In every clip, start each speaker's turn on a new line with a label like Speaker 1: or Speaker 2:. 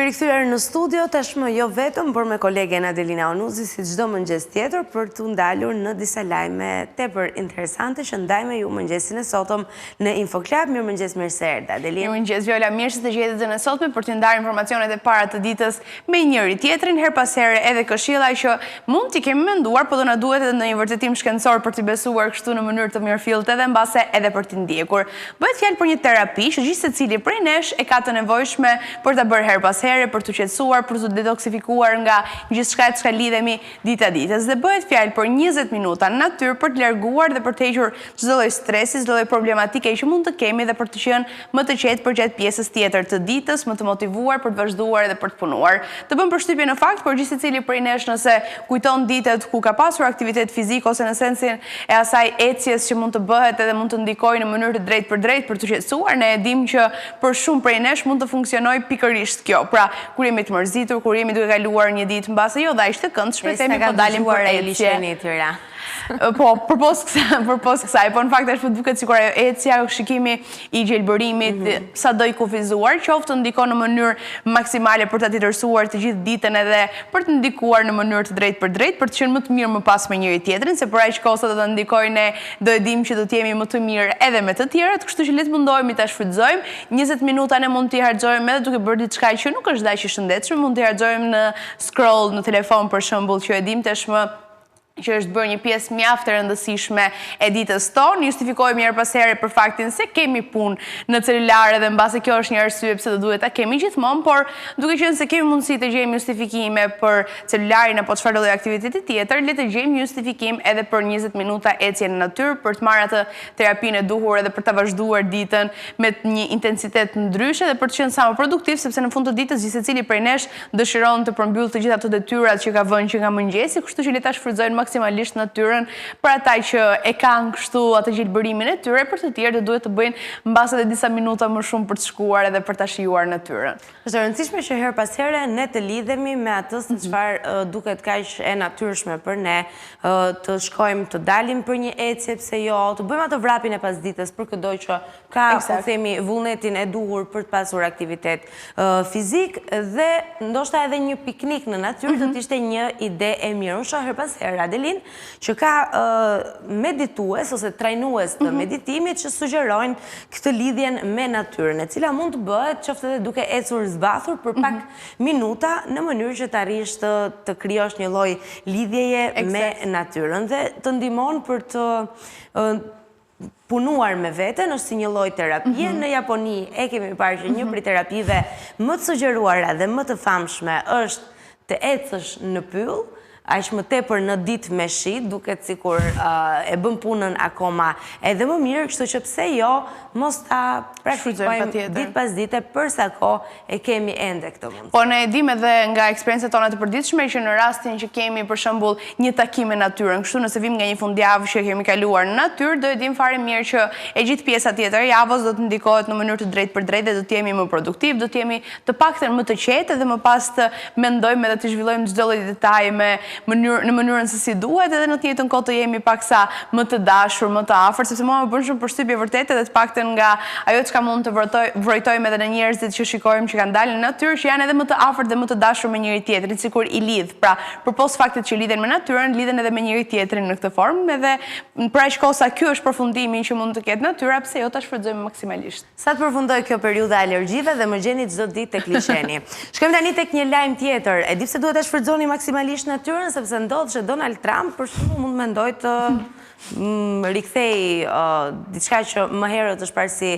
Speaker 1: rikthyer në studio, tashmë jo vetëm, por me kolegen Adelina Onuzi, si çdo mëngjes tjetër, për të ndalur në disa lajme tepër interesante që ndajme ju mëngjesin e sotëm në Infoklab. Mirëmëngjes, mirë se erdhe, Adelina.
Speaker 2: Mirëmëngjes, Viola, mirë se të gjetë ditën e sotme për të ndarë informacionet e para të ditës me njëri tjetrin, her pas here edhe këshilla që mund t'i kemi menduar, por do na duhet edhe në një vërtetim shkencor për t'i besuar kështu në mënyrë të mirëfillt edhe mbase edhe për t'i ndjekur. Bëhet fjalë për një terapi që gjithë secili prej nesh e ka të nevojshme për ta bërë her pas here, për të qetësuar, për të detoksifikuar nga gjithçka që lidhemi dita ditës. Dhe bëhet fjalë për 20 minuta në natyrë për të larguar dhe për të hequr çdo lloj stresi, çdo lloj problematike që mund të kemi dhe për të qenë më të qetë përgjatë pjesës tjetër të ditës, më të motivuar për të vazhduar dhe për të punuar. Të bëm përshtypje në fakt për gjithë secili prej nesh nëse kujton ditët ku ka pasur aktivitet fizik ose në sensin e asaj ecjes që mund të bëhet edhe mund të ndikojë në mënyrë të drejtë për të qetësuar. Ne e dimë që për shumë prej nesh mund të funksionojë pikërisht kjo. Pra, kur jemi të mërzitur, kur jemi duke kaluar një ditë mbase jo dha ishte këndshme, themi po dalim për ecje. Po, përpos kësaj, po në fakt është duket sikur ajo ecja, shikimi i gjelbërimit, sado i kufizuar, qoftë ndikon në mënyrë maksimale për ta titërsuar të gjithë ditën edhe për të ndikuar në mënyrë të drejtë për të qenë më të mirë më pas me njëri tjetrin, se për aq kohë sa do të ndikojë ne do e dimë që do të jemi më të mirë edhe me të tjerët, kështu që le të mundohemi ta shfrytëzojmë. 20 minuta ne mund t'i harxojmë edhe duke bërë diçka që nuk është daq i shëndetshme, mund t'i harxojmë në scroll në telefon për shembull, që e dimë tashmë që është bërë një pjesë mjaft e rëndësishme e ditës tonë. Justifikojmë njëherë pas here për faktin se kemi punë në celulare dhe mbase kjo është një arsye pse do duhet ta kemi gjithmonë, por duke qenë se kemi mundësi të gjejmë justifikime për celularin apo çfarëdo lloj aktiviteti tjetër, le të gjejmë justifikim edhe për 20 minuta ecje në natyrë për të marrë atë terapinë e duhur edhe për ta vazhduar ditën me një intensitet ndryshe dhe për të qenë sa më produktiv, sepse në fund të ditës gjithë secili prej nesh dëshiron të përmbyll të gjitha ato detyrat që ka vënë që nga mëngjesi, kështu që le ta shfrytëzojnë maksimalisht natyrën për ata që e kanë kështu atë gjelbërimin e tyre, për të tjerë duhet të bëjnë mbase edhe disa minuta më shumë për të shkuar edhe për ta shijuar natyrën.
Speaker 1: Është e rëndësishme që her pas here ne të lidhemi me atë se çfarë duket kaq e natyrshme për ne, të shkojmë të dalim për një ecje, pse jo, të bëjmë atë vrapin e pasdites për këdo që ka, po themi, vullnetin e duhur për të pasur aktivitet fizik, dhe ndoshta edhe një piknik në natyrë do të ishte një ide e mirë. Unë shoh her pas here Adelin, që ka meditues ose trajnues të meditimit që sugjerojnë këtë lidhjen me natyrën, e cila mund të bëhet qoftë edhe duke ecur zbathur për pak minuta në mënyrë që të arrish të krijosh një lloj lidhjeje me natyrën dhe të ndihmon për të punuar me veten, është si një lloj terapie. Në Japoni e kemi parë që një prej terapive më të sugjeruara dhe më të famshme është të ecësh në pyll, aq më tepër në ditë me shi, duket sikur e bën punën akoma edhe më mirë, kështu që pse jo mos ta praktikojmë ditë pas dite për sa kohë e kemi ende këtë mundësi.
Speaker 2: Po ne e dimë edhe nga eksperiencat tona të përditshme që në rastin që kemi për shembull një takim me natyrën, kështu nëse vim nga një fundjavë që kemi kaluar në natyrë, do e dim fare mirë që e gjithë pjesa tjetër e javës do të ndikohet në mënyrë të drejtë për drejtë dhe do të jemi më produktiv, do të jemi të paktën më të qetë dhe më pas të mendojmë edhe të zhvillojmë çdo lloj detaji në mënyrën se si duhet, edhe në të njëjtën kohë të jemi paksa më të dashur, më të afërt, sepse mua më bën shumë përshtypje vërtet edhe të paktën nga ajo çka mund të vrojtojmë edhe në njerëzit që shikojmë që kanë dalë në natyrë, që janë edhe më të afërt dhe më të dashur me njëri tjetrin, sikur i lidh. Pra, përpos faktit që lidhen me natyrën, lidhen edhe me njëri tjetrin në këtë formë, edhe për aq kohë sa ky është përfundimi që mund të ketë natyra, pse jo ta shfrytëzojmë maksimalisht.
Speaker 1: Sa të përfundoj kjo periudha alergjive dhe më gjeni çdo ditë tek liçeni. Shkojmë tani tek një lajm tjetër. E di pse duhet ta shfrytëzoni maksimalisht natyrën, sepse ndodh që Donald Trump për shembull mund mendoj të rikthej diçka që më herët është parë si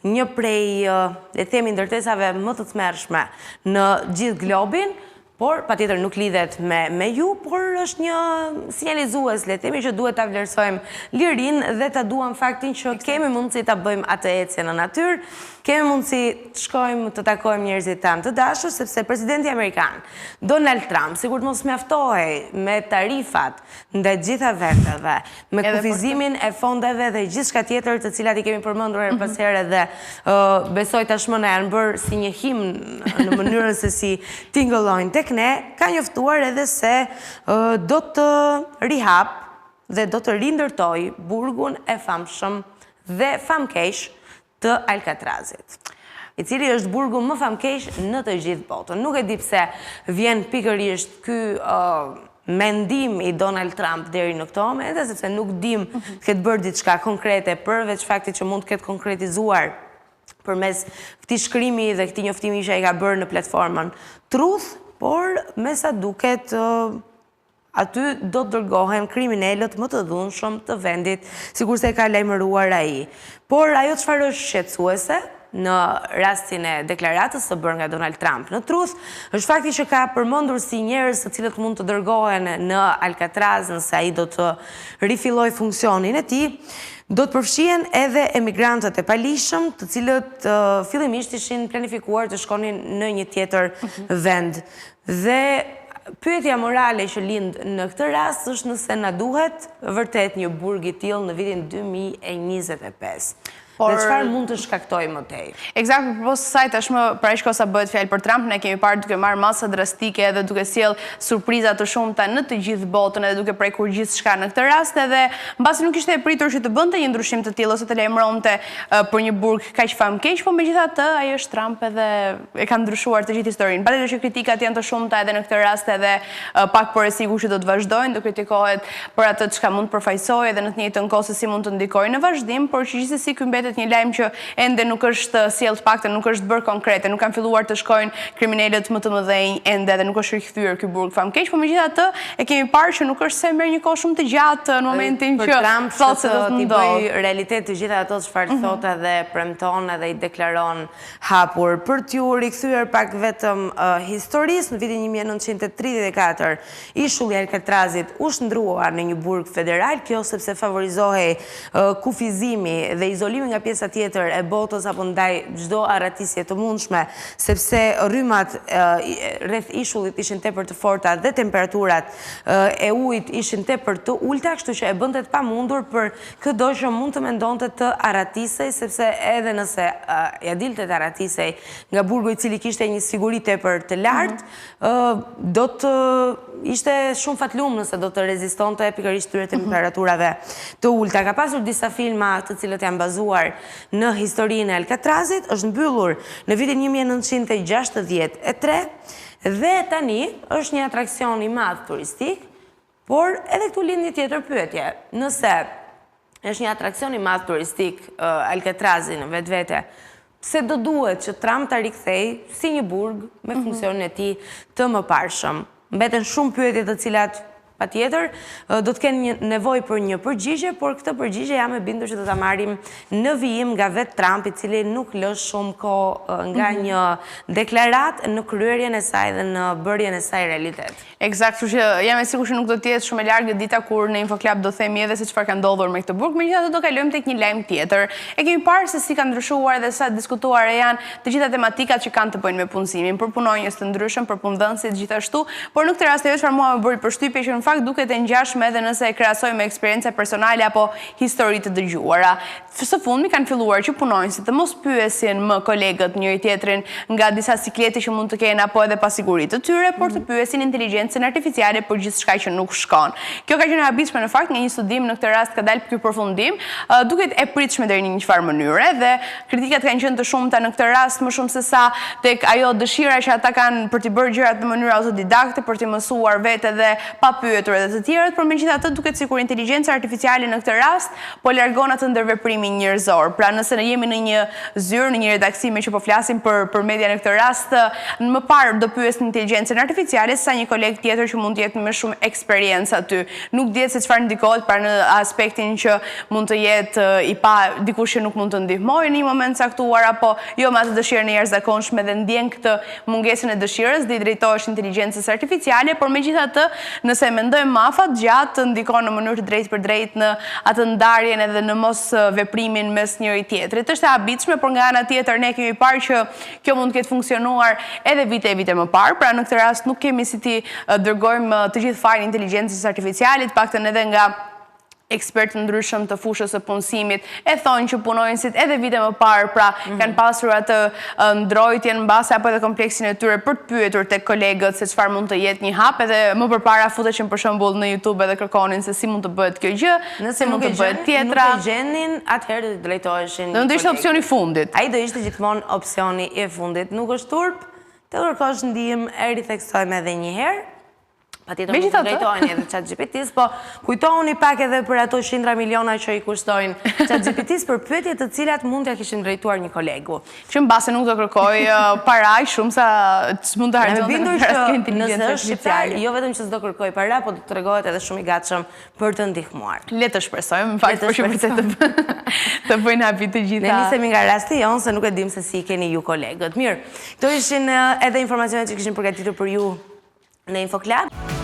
Speaker 1: një prej, le të themi, ndërtesave më të tmerrshme në gjithë globin, por patjetër nuk lidhet me ju, por është një sinjalizues, le të themi, që duhet ta vlerësojmë lirinë dhe ta duam faktin që kemi mundësi ta bëjmë atë ecje në natyrë, kemi mundësi të shkojmë të takojmë njerëzit tanë të dashur, sepse presidenti amerikan Donald Trump sigurt mos mjaftohej me tarifat ndaj gjitha vendeve, me kufizimin e fondeve dhe gjithçka tjetër të cilat i kemi përmendur her pas here dhe besoj tashmë na janë bërë si një himn në mënyrën se si tingëllojnë tek ne, ka njoftuar edhe se do të rihap dhe do të rindërtoj burgun e famshëm dhe famkeq të Alcatrazit. i cili është burgu më famkeq në të gjithë botën. Nuk e di pse vjen pikërisht ky mendim i Donald Trump deri në këto momente, sepse nuk dim të ketë bërë diçka konkrete përveç faktit që mund të ketë konkretizuar përmes këtij shkrimi dhe këtij njoftimi që ai ka bërë në platformën Truth, por me sa duket aty do të dërgohen kriminalët më të dhunshëm të vendit, sikurse e ka lajmëruar ai. Por ajo çfarë është shqetësuese në rastin e deklaratës së bërë nga Donald Trump në Truth, është fakti që ka përmendur si njerëz të cilët mund të dërgohen në Alcatraz nëse ai do të rifillojë funksionin e tij, do të përfshihen edhe emigrantët e palishëm, të cilët fillimisht ishin planifikuar të shkonin në një tjetër vend. Dhe pyetja morale që lind në këtë rast është nëse na duhet vërtet një burg i tillë në vitin 2025. Dhe çfarë mund të shkaktoj më tej?
Speaker 2: Eksakt, përpos saj tashmë para aq kosa bëhet fjalë për Trump, ne kemi parë duke marrë masa drastike edhe duke sjell surpriza të shumta në të gjithë botën edhe duke prekur gjithçka në këtë rast, edhe mbasi nuk ishte e pritur që të bënte një ndryshim të tillë ose të lajmëronte për një burg kaq famkeq, por megjithatë ai është Trump edhe e ka ndryshuar të gjithë historinë. Patjetër që kritikat janë të shumta edhe në këtë rast, edhe pak por e sigurt që do të vazhdojnë, do kritikohet për atë çka mund të përfaqësojë edhe në të njëjtën kohë se si mund të ndikojë në vazhdim, por që gjithsesi ky mbetet një lajm që ende nuk është sjell të paktën, nuk është bërë konkrete, nuk kanë filluar të shkojnë kriminalët më të mëdhenj ende dhe nuk është rikthyer ky burg famkeq, por megjithatë e kemi parë që nuk është se merr një kohë shumë të gjatë në momentin që thotë se do të ndodhë
Speaker 1: realitet të gjitha ato çfarë thotë dhe premton edhe i deklaron hapur. Për t'ju rikthyer pak vetëm historisë, në vitin 1934 ishulli i Alcatrazit u shndrua në një burg federal, kjo sepse favorizohej kufizimi dhe izolimi nga pjesa tjetër e botës apo ndaj çdo arratisje të mundshme, sepse rrymat rreth ishullit ishin tepër të forta dhe temperaturat e ujit ishin tepër të ulta, kështu që e bënte të pamundur për çdo që mund të mendonte të arratisej, sepse edhe nëse ja dilte të arratisej nga burgu i cili kishte një siguri tepër të lartë, do të ishte shumë fatlum nëse do të rezistonte pikërisht këtyre temperaturave të ulta. Ka pasur disa filma të cilët janë bazuar në historinë e Alcatrazit, është mbyllur në vitin 1963 dhe tani është një atraksion i madh turistik, por edhe këtu lind një tjetër pyetje. Nëse është një atraksion i madh turistik Alcatrazi në vetvete, pse do duhet që Trump ta rikthej si një burg me funksionin e tij të mëparshëm? Mbeten shumë pyetje të cilat patjetër do të kenë nevojë për një përgjigje, por këtë përgjigje jam e bindur që do ta marrim në vijim nga vetë Trump, i cili nuk lë shumë kohë nga një deklaratë në kryerjen e saj dhe në bërjen e saj realitet.
Speaker 2: Eksakt, kështu që jam e sigurt që nuk do të jetë shumë e largë dita kur në Infoklab do themi edhe se çfarë ka ndodhur me këtë burg, megjithatë do kalojmë tek një lajm tjetër. E kemi parë se si ka ndryshuar dhe sa diskutuara janë të gjitha tematikat që kanë të bëjnë me punësimin, për punonjës të ndryshëm, për punëdhënësit gjithashtu, por në këtë rast ajo çfarë mua më bëri përshtypje që në fakt duket e ngjashme edhe nëse e krahasoj me eksperjenca personale apo histori të dëgjuara. Së fundmi kanë filluar që punonjësit të mos pyesin më kolegët njëri tjetrin nga disa siklete që mund të kenë apo edhe pasiguritë të tyre, por të pyesin inteligjencën artificiale për gjithçka që nuk shkon. Kjo ka qenë e habitshme në fakt, nga një studim në këtë rast ka dalë ky përfundim, duket e pritshme deri në një çfarë mënyre dhe kritikat kanë qenë të shumta në këtë rast, më shumë se sa tek ajo dëshira që ata kanë për të bërë gjërat në mënyrë autodidakte, për të mësuar vetë dhe pa pyetur edhe të tjerët, por megjithatë duket sikur inteligjenca artificiale në këtë rast po largon atë ndërveprimin njerëzor. Pra nëse ne jemi në një zyrë, në një redaksime që po flasim për media në këtë rast, më parë do pyes inteligjencën artificiale sa një koleg tjetër që mund të jetë me shumë eksperiencë aty. Nuk dihet se çfarë ndikohet pra në aspektin që mund të jetë i pa dikush që nuk mund të ndihmojë në një moment caktuar apo jo me atë dëshirën e jashtëzakonshme dhe ndjen këtë mungesën e dëshirës dhe i drejtohesh inteligjencës artificiale, por megjithatë nëse mendojmë më afatgjatë ndikon në mënyrë të drejtë për drejtë në atë ndarjen edhe në mos veprimin mes njëri tjetrit. Është e habitshme, por nga ana tjetër ne kemi parë që kjo mund të ketë funksionuar edhe vite më parë, pra në këtë rast nuk kemi si ti dërgojmë të gjithë fajin inteligjencës artificiale, të paktën edhe nga ekspertë ndryshëm të fushës së punësimit, e thonë që punojnësit edhe vite më parë, pra kanë pasur atë ndrojtjen mbase apo edhe kompleksin e tyre për të pyetur tek kolegët se çfarë mund të jetë një hap, edhe më përpara futeshin për shembull në YouTube edhe kërkonin se si mund të bëhet kjo gjë,
Speaker 1: nëse
Speaker 2: mund të bëhet tjetra.
Speaker 1: Nuk e gjenin, atëherë do drejtoheshin.
Speaker 2: Do ishte opsioni i fundit.
Speaker 1: Ai do ishte gjithmonë opsioni i fundit. Nuk është turp, të kërkosh ndihmë, e ritheksojmë edhe një herë. Patjetër mund të drejtoheni edhe ChatGPT-s, po kujtohuni pak edhe për ato 100 miliona që i kushtojnë ChatGPT-s për pyetje të cilat mund t'ja kishin drejtuar një kolegu.
Speaker 2: Që mbase nuk do kërkoj paraj shumë sa mund të harxonte
Speaker 1: nëse është shqiptar, jo vetëm që s'do kërkoj para, po do të tregohet edhe shumë i gatshëm për të ndihmuar.
Speaker 2: Le të shpresojmë, në fakt për të bëjnë hapi të gjitha.
Speaker 1: Ne nisemi nga rasti jonë se nuk e dim se si keni ju kolegët. Mirë, këto ishin edhe informacionet që kishin përgatitur për ju në InfoKlab.